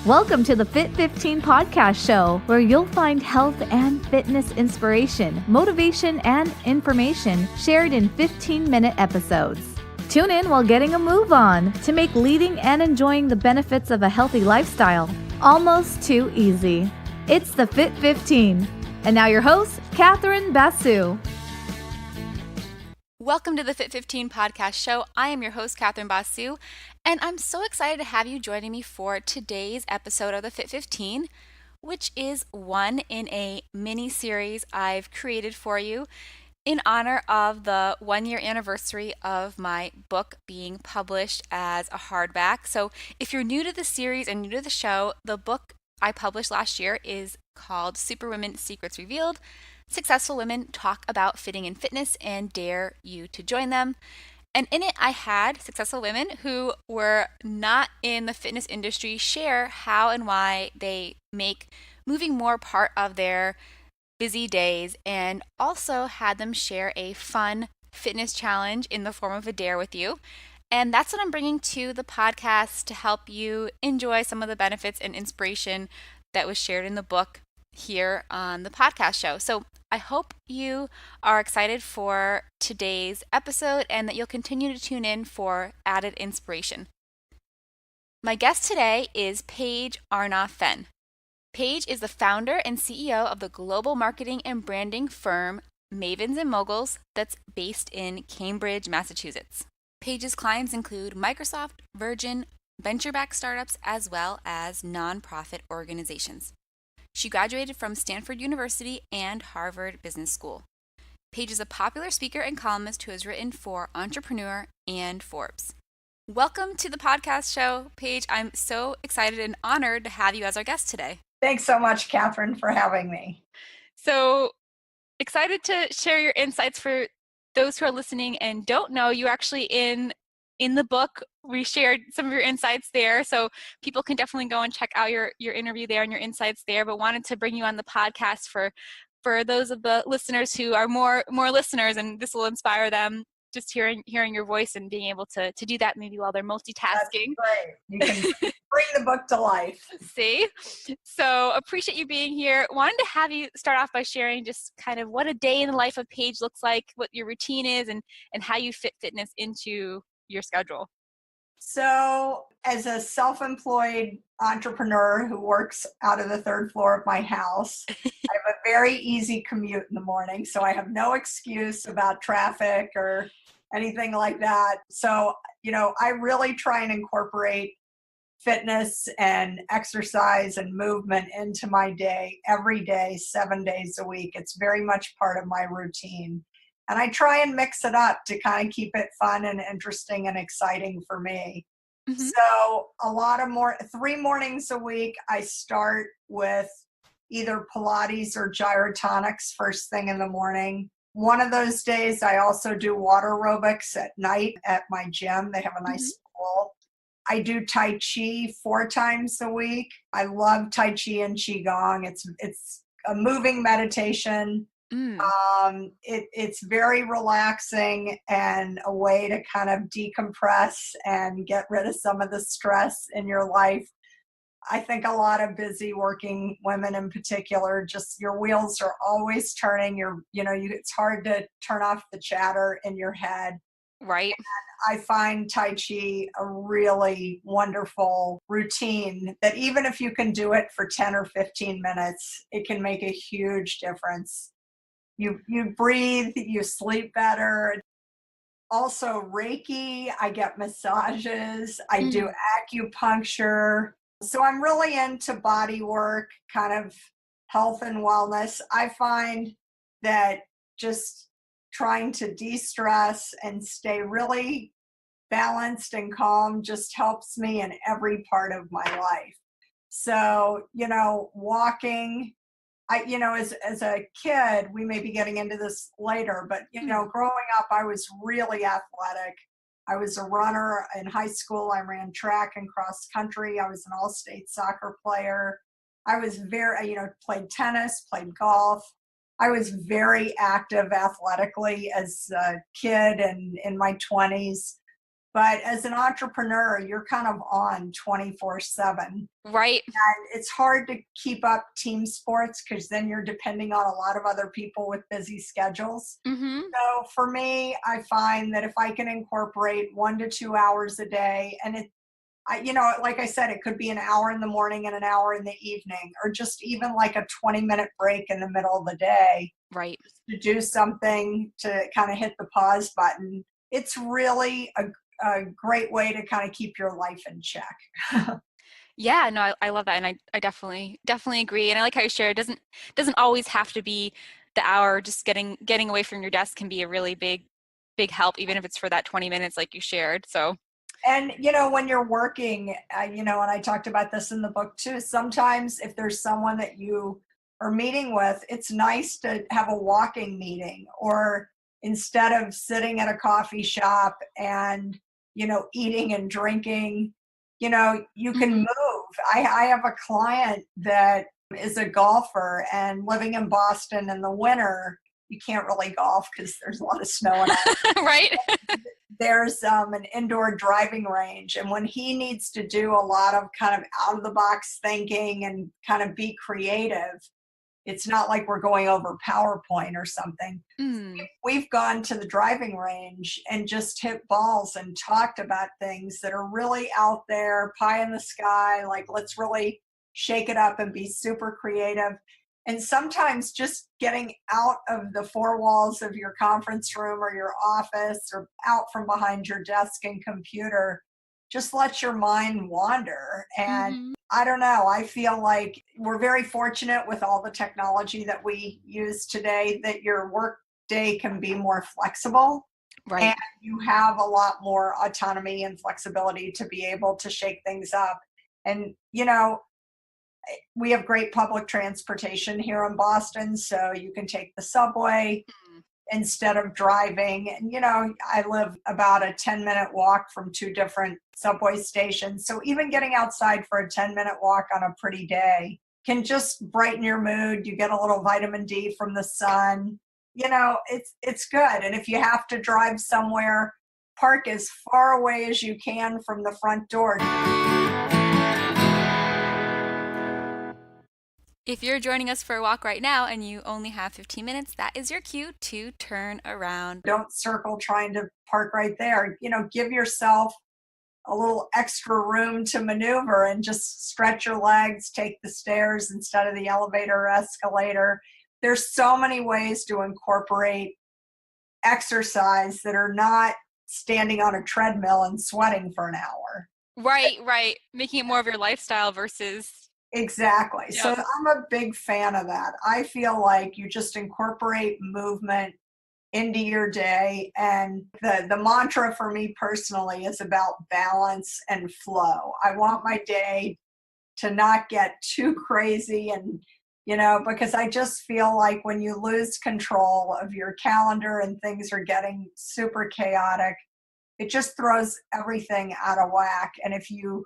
Welcome to the Fit 15 podcast show, where you'll find health and fitness inspiration, motivation, and information shared in 15-minute episodes. Tune in while getting a move on to make leading and enjoying the benefits of a healthy lifestyle almost too easy. It's the Fit 15. And now your host, Catherine Basu. Welcome to the Fit 15 podcast show. I am your host, Catherine Basu, and I'm so excited to have you joining me for today's episode of the Fit 15, which is one in a mini series I've created for you in honor of the 1-year anniversary of my book being published as a hardback. So if you're new to the series and new to the show, the book I published last year is called Superwomen Secrets Revealed. Successful women talk about fitting in fitness and dare you to join them. And in it, I had successful women who were not in the fitness industry share how and why they make moving more part of their busy days, and also had them share a fun fitness challenge in the form of a dare with you. And that's what I'm bringing to the podcast to help you enjoy some of the benefits and inspiration that was shared in the book here on the podcast show. So I hope you are excited for today's episode and that you'll continue to tune in for added inspiration. My guest today is Paige Arnof-Fenn. Paige is the founder and CEO of the global marketing and branding firm Mavens and Moguls that's based in Cambridge, Massachusetts. Paige's clients include Microsoft, Virgin, venture-backed startups, as well as nonprofit organizations. She graduated from Stanford University and Harvard Business School. Paige is a popular speaker and columnist who has written for Entrepreneur and Forbes. Welcome to the podcast show, Paige. I'm so excited and honored to have you as our guest today. Thanks so much, Catherine, for having me. So excited to share your insights. For those who are listening and don't know, you actually in the book, we shared some of your insights there, so people can definitely go and check out your interview there and your insights there, but wanted to bring you on the podcast for those of the listeners who are more listeners, and this will inspire them just hearing your voice and being able to do that maybe while they're multitasking. That's great. You can bring the book to life. See? So appreciate you being here. Wanted to have you start off by sharing just kind of what a day in the life of Paige looks like, what your routine is, and how you fit fitness into your schedule. So as a self-employed entrepreneur who works out of the third floor of my house, I have a very easy commute in the morning. So I have no excuse about traffic or anything like that. So, I really try and incorporate fitness and exercise and movement into my day every day, 7 days a week. It's very much part of my routine. And I try and mix it up to kind of keep it fun and interesting and exciting for me. Mm-hmm. So 3 mornings a week, I start with either Pilates or gyrotonics first thing in the morning. One of those days, I also do water aerobics at night at my gym. They have a nice pool. I do Tai Chi 4 times a week. I love Tai Chi and Qigong. It's a moving meditation. It's very relaxing and a way to kind of decompress and get rid of some of the stress in your life. I think a lot of busy working women in particular, just your wheels are always turning. It's hard to turn off the chatter in your head. Right. And I find Tai Chi a really wonderful routine that even if you can do it for 10 or 15 minutes, it can make a huge difference. You breathe, you sleep better. Also Reiki, I get massages, I do acupuncture. So I'm really into body work, kind of health and wellness. I find that just trying to de-stress and stay really balanced and calm just helps me in every part of my life. So, walking, as a kid, we may be getting into this later, but, growing up, I was really athletic. I was a runner in high school. I ran track and cross country. I was an all-state soccer player. I was played tennis, played golf. I was very active athletically as a kid and in my 20s. But as an entrepreneur, you're kind of on 24/7. Right. And it's hard to keep up team sports because then you're depending on a lot of other people with busy schedules. Mm-hmm. So for me, I find that if I can incorporate 1 to 2 hours a day, and like I said, it could be an hour in the morning and an hour in the evening, or just even like a 20-minute break in the middle of the day Right. to do something to kind of hit the pause button. It's really a great way to kind of keep your life in check. Yeah, no, I love that. And I definitely agree. And I like how you share it doesn't always have to be the hour. Just getting away from your desk can be a really big help, even if it's for that 20 minutes like you shared. So And, when you're working, and I talked about this in the book too, sometimes if there's someone that you are meeting with, it's nice to have a walking meeting, or instead of sitting at a coffee shop and, eating and drinking, you can mhm. move. I have a client that is a golfer, and living in Boston in the winter, you can't really golf because there's a lot of snow and ice. Right? There's an indoor driving range, and when he needs to do a lot of kind of out of the box thinking and kind of be creative, it's not like we're going over PowerPoint or something. Mm, We've gone to the driving range and just hit balls and talked about things that are really out there, pie in the sky, like let's really shake it up and be super creative. And sometimes just getting out of the four walls of your conference room or your office, or out from behind your desk and computer, just let your mind wander. And mhm. I don't know, I feel like we're very fortunate with all the technology that we use today, that your work day can be more flexible, and Right. you have a lot more autonomy and flexibility to be able to shake things up. And we have great public transportation here in Boston, so you can take the subway Mm. instead of driving. And I live about a 10-minute walk from two different subway stations, so even getting outside for a 10-minute walk on a pretty day can just brighten your mood. You get a little vitamin D from the sun. It's good. And if you have to drive somewhere, park as far away as you can from the front door. If you're joining us for a walk right now and you only have 15 minutes, that is your cue to turn around. Don't circle trying to park right there. Give yourself a little extra room to maneuver and just stretch your legs, take the stairs instead of the elevator or escalator. There's so many ways to incorporate exercise that are not standing on a treadmill and sweating for an hour. Right, right. Making it more of your lifestyle versus, Exactly. So yep. I'm a big fan of that. I feel like you just incorporate movement into your day. And the mantra for me personally is about balance and flow. I want my day to not get too crazy, and because I just feel like when you lose control of your calendar and things are getting super chaotic, it just throws everything out of whack. And if you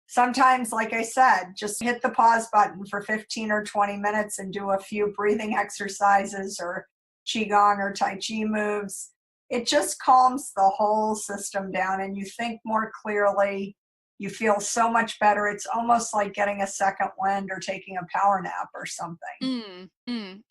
sometimes, like I said, just hit the pause button for 15 or 20 minutes and do a few breathing exercises or qigong or tai chi moves, it just calms the whole system down, and you think more clearly. You feel so much better. It's almost like getting a second wind or taking a power nap or something. Mm, mm.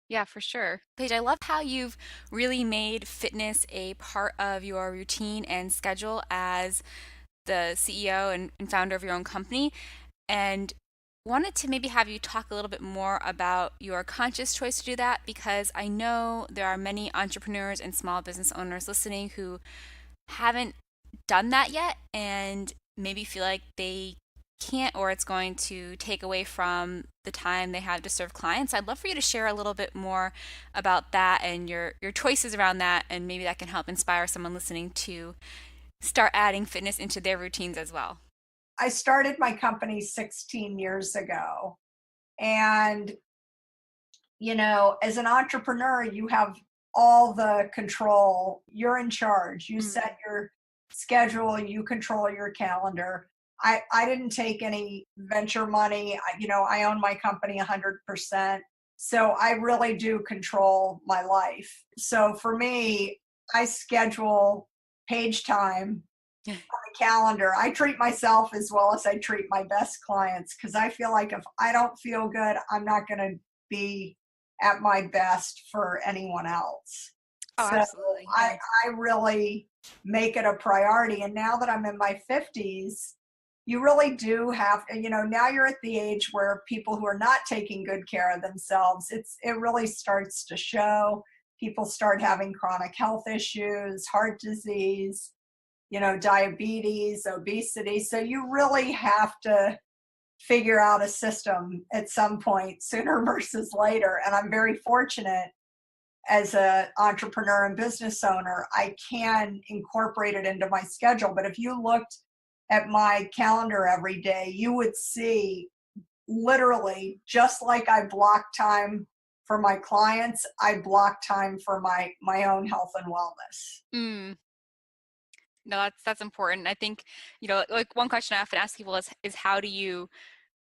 Yeah, for sure. Paige, I love how you've really made fitness a part of your routine and schedule as the CEO and founder of your own company. And wanted to maybe have you talk a little bit more about your conscious choice to do that, because I know there are many entrepreneurs and small business owners listening who haven't done that yet and maybe feel like they can't, or it's going to take away from the time they have to serve clients. I'd love for you to share a little bit more about that and your choices around that, and maybe that can help inspire someone listening to start adding fitness into their routines as well. I started my company 16 years ago. And, as an entrepreneur, you have all the control. You're in charge. You Mm, set your schedule, you control your calendar. I didn't take any venture money. I own my company 100%. So I really do control my life. So for me, I schedule page time the calendar. I treat myself as well as I treat my best clients, because I feel like if I don't feel good, I'm not going to be at my best for anyone else. Oh, So absolutely. I, Yeah. I really make it a priority. And now that I'm in my 50s, you really do have, now you're at the age where people who are not taking good care of themselves, it really starts to show. People start having chronic health issues, heart disease, diabetes, obesity. So you really have to figure out a system at some point, sooner versus later. And I'm very fortunate as an entrepreneur and business owner, I can incorporate it into my schedule. But if you looked at my calendar every day, you would see literally, just like I block time for my clients, I block time for my own health and wellness. Mm. No, that's important. I think, like one question I often ask people is how do you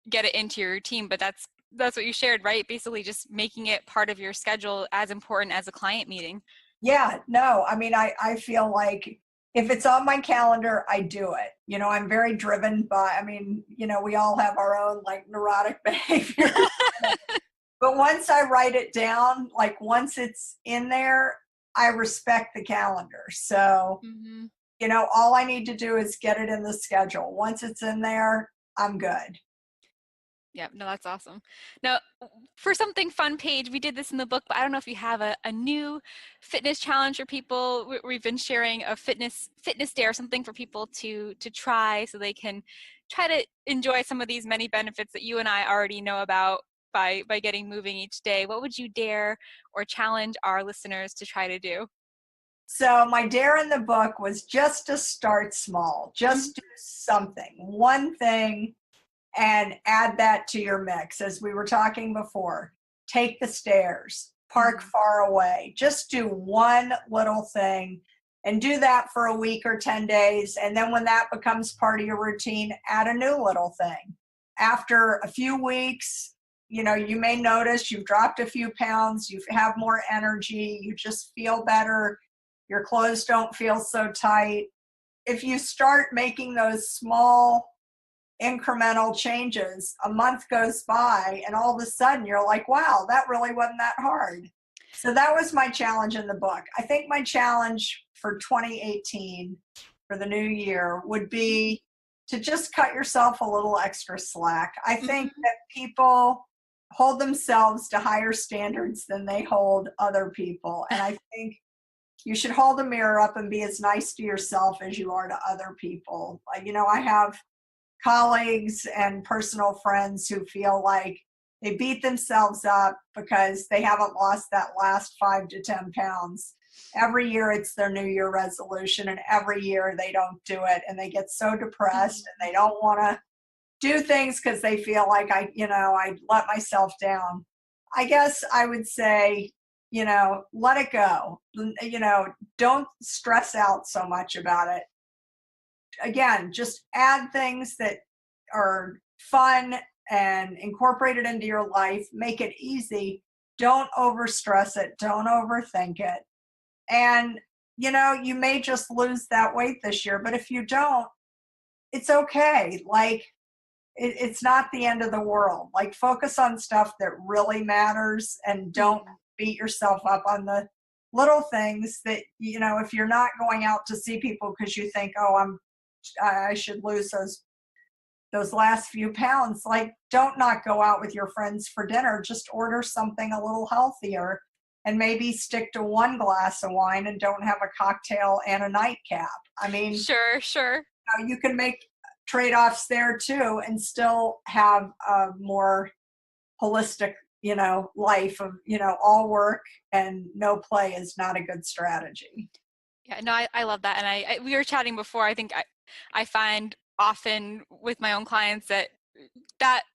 get it into your routine? But that's what you shared, right? Basically just making it part of your schedule as important as a client meeting. Yeah, no, I mean, I feel like if it's on my calendar, I do it. I'm very driven by, we all have our own like neurotic behaviors. But once I write it down, like once it's in there, I respect the calendar. So, Mm-hmm. all I need to do is get it in the schedule. Once it's in there, I'm good. Yeah, no, that's awesome. Now, for something fun, Paige, we did this in the book, but I don't know if you have a new fitness challenge for people. We've been sharing a fitness day or something for people to try so they can try to enjoy some of these many benefits that you and I already know about by getting moving each day. What would you dare or challenge our listeners to try to do? So my dare in the book was just to start small, just do something, one thing, and add that to your mix. As we were talking before, take the stairs, park far away, just do one little thing and do that for a week or 10 days. And then when that becomes part of your routine, add a new little thing. After a few weeks, you may notice you've dropped a few pounds, you have more energy, you just feel better, your clothes don't feel so tight. If you start making those small incremental changes, a month goes by and all of a sudden you're like, wow, that really wasn't that hard. So that was my challenge in the book. I think my challenge for 2018, for the new year, would be to just cut yourself a little extra slack. I think that people hold themselves to higher standards than they hold other people. And I think you should hold a mirror up and be as nice to yourself as you are to other people. I have colleagues and personal friends who feel like they beat themselves up because they haven't lost that last 5 to 10 pounds. Every year it's their New Year resolution, and every year they don't do it, and they get so depressed and they don't want to do things because they feel like I let myself down. I guess I would say, let it go. Don't stress out so much about it. Again, just add things that are fun and incorporate it into your life. Make it easy. Don't overstress it. Don't overthink it. And, you may just lose that weight this year, but if you don't, it's okay. Like, it's not the end of the world. Like, focus on stuff that really matters and don't beat yourself up on the little things that, if you're not going out to see people because you think, oh, I should lose those last few pounds, like, don't not go out with your friends for dinner. Just order something a little healthier and maybe stick to one glass of wine and don't have a cocktail and a nightcap. I mean, Sure. you can make trade-offs there too and still have a more holistic, life of, all work and no play is not a good strategy. Yeah, no, I love that. And we were chatting before. I think I find often with my own clients that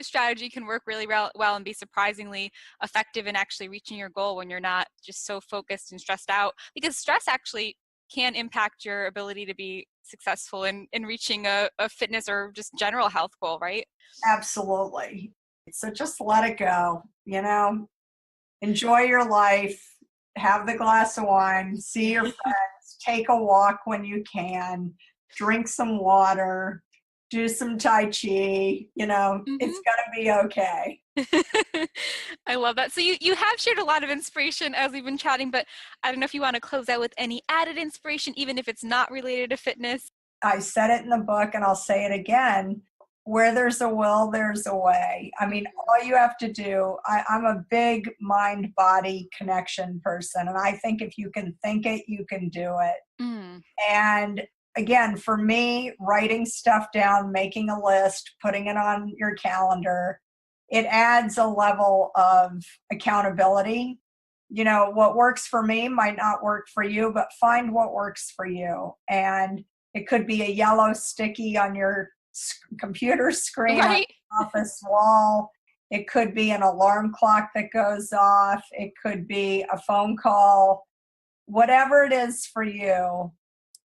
strategy can work really well and be surprisingly effective in actually reaching your goal when you're not just so focused and stressed out, because stress actually can impact your ability to be successful in reaching a fitness or just general health goal, right? Absolutely. So just let it go, enjoy your life, have the glass of wine, see your friends, take a walk when you can, drink some water, do some Tai Chi, it's going to be okay. I love that. So you have shared a lot of inspiration as we've been chatting, but I don't know if you want to close out with any added inspiration, even if it's not related to fitness. I said it in the book and I'll say it again. Where there's a will, there's a way. I mean, all you have to do, I'm a big mind-body connection person. And I think if you can think it, you can do it. And again, for me, writing stuff down, making a list, putting it on your calendar, it adds a level of accountability. What works for me might not work for you, but find what works for you. And it could be a yellow sticky on your computer screen, right, on the office wall. It could be an alarm clock that goes off. It could be a phone call. Whatever it is for you.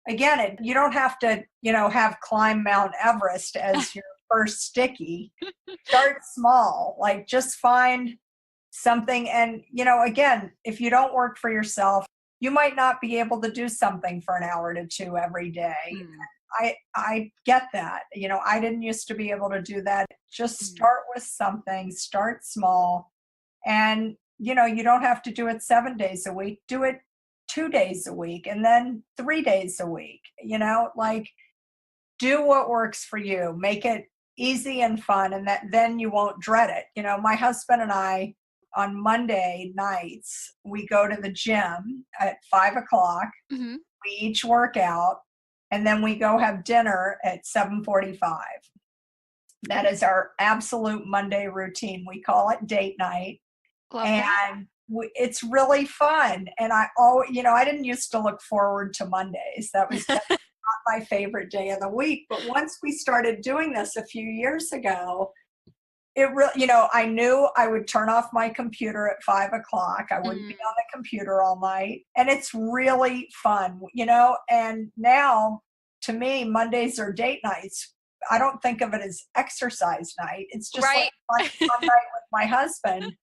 Again, you don't have to, have climb Mount Everest as your first sticky. Start small. Like, just find something. And, again, if you don't work for yourself, you might not be able to do something for an hour to two every day. I get that. I didn't used to be able to do that. Just start with something, start small. And, you don't have to do it 7 days a week. Do it 2 days a week and then 3 days a week. Do what works for you. Make it easy and fun, and then you won't dread it. My husband and I, on Monday nights, we go to the gym at 5:00. We each work out, and then we go have dinner at 7:45. That is our absolute Monday routine. We call it date night. And it's really fun. And I didn't used to look forward to Mondays. That was not my favorite day of the week. But once we started doing this a few years ago, it really, I knew I would turn off my computer at 5:00. I wouldn't be on the computer all night. And it's really fun, and now to me, Mondays are date nights. I don't think of it as exercise night. It's just right. like fun night with my husband,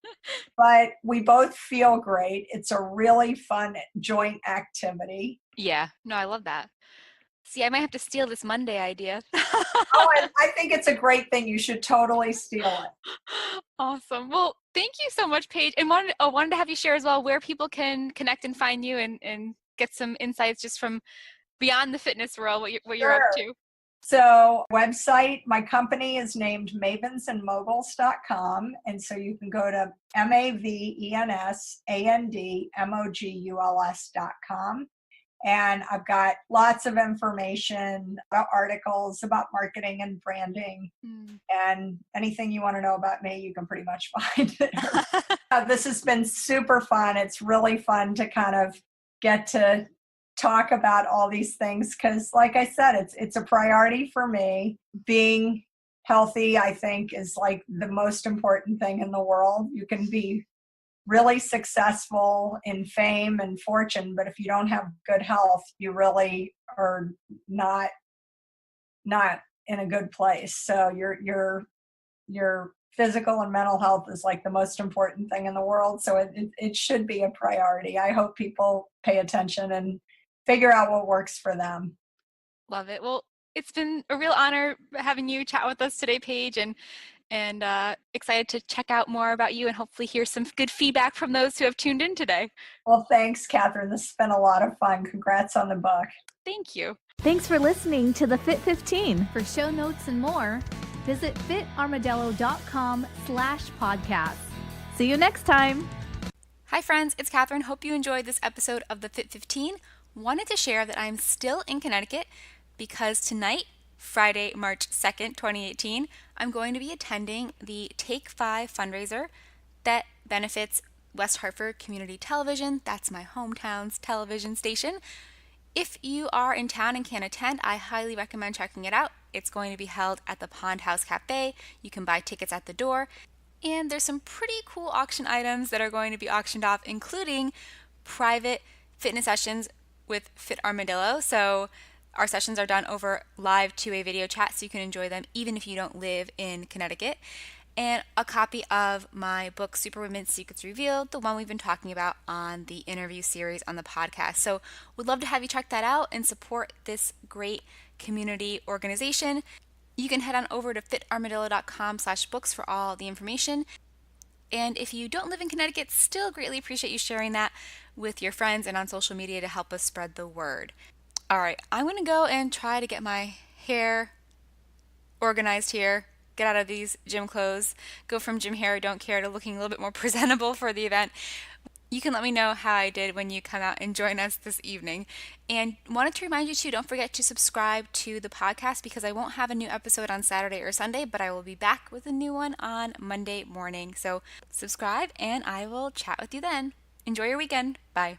but we both feel great. It's a really fun joint activity. Yeah, no, I love that. See, I might have to steal this Monday idea. And I think it's a great thing. You should totally steal it. Awesome. Well, thank you so much, Paige. And wanted to have you share as well where people can connect and find you and get some insights just from beyond the fitness world, what you're up to. So website, my company is named mavensandmoguls.com. And so you can go to mavensandmoguls.com. And I've got lots of information about articles about marketing and branding. And anything you want to know about me, you can pretty much find it. This has been super fun. It's really fun to kind of get to talk about all these things because, like I said, it's a priority for me. Being healthy, I think, is like the most important thing in the world. You can be really successful in fame and fortune, but if you don't have good health, you really are not in a good place. So your physical and mental health is like the most important thing in the world. So it should be a priority. I hope people pay attention and figure out what works for them. Love it. Well, it's been a real honor having you chat with us today, Paige, and excited to check out more about you and hopefully hear some good feedback from those who have tuned in today. Well, thanks, Catherine. This has been a lot of fun. Congrats on the book. Thank you. Thanks for listening to the Fit 15. For show notes and more, visit fitarmadillo.com/podcast. See you next time. Hi, friends. It's Catherine. Hope you enjoyed this episode of the Fit 15. Wanted to share that I'm still in Connecticut because tonight, Friday, March 2nd, 2018, I'm going to be attending the Take 5 fundraiser that benefits West Hartford Community Television. That's my hometown's television station. If you are in town and can't attend, I highly recommend checking it out. It's going to be held at the Pond House Cafe. You can buy tickets at the door. And there's some pretty cool auction items that are going to be auctioned off, including private fitness sessions with Fit Armadillo. So our sessions are done over live two-way video chat, so you can enjoy them even if you don't live in Connecticut. And a copy of my book, Superwomen Secrets Revealed, the one we've been talking about on the interview series on the podcast. So would love to have you check that out and support this great community organization. You can head on over to fitarmadillo.com/books for all the information. And if you don't live in Connecticut, still greatly appreciate you sharing that with your friends and on social media to help us spread the word. All right, I'm going to go and try to get my hair organized here, get out of these gym clothes, go from gym hair, don't care, to looking a little bit more presentable for the event. You can let me know how I did when you come out and join us this evening. And wanted to remind you too, don't forget to subscribe to the podcast, because I won't have a new episode on Saturday or Sunday, but I will be back with a new one on Monday morning. So subscribe and I will chat with you then. Enjoy your weekend. Bye.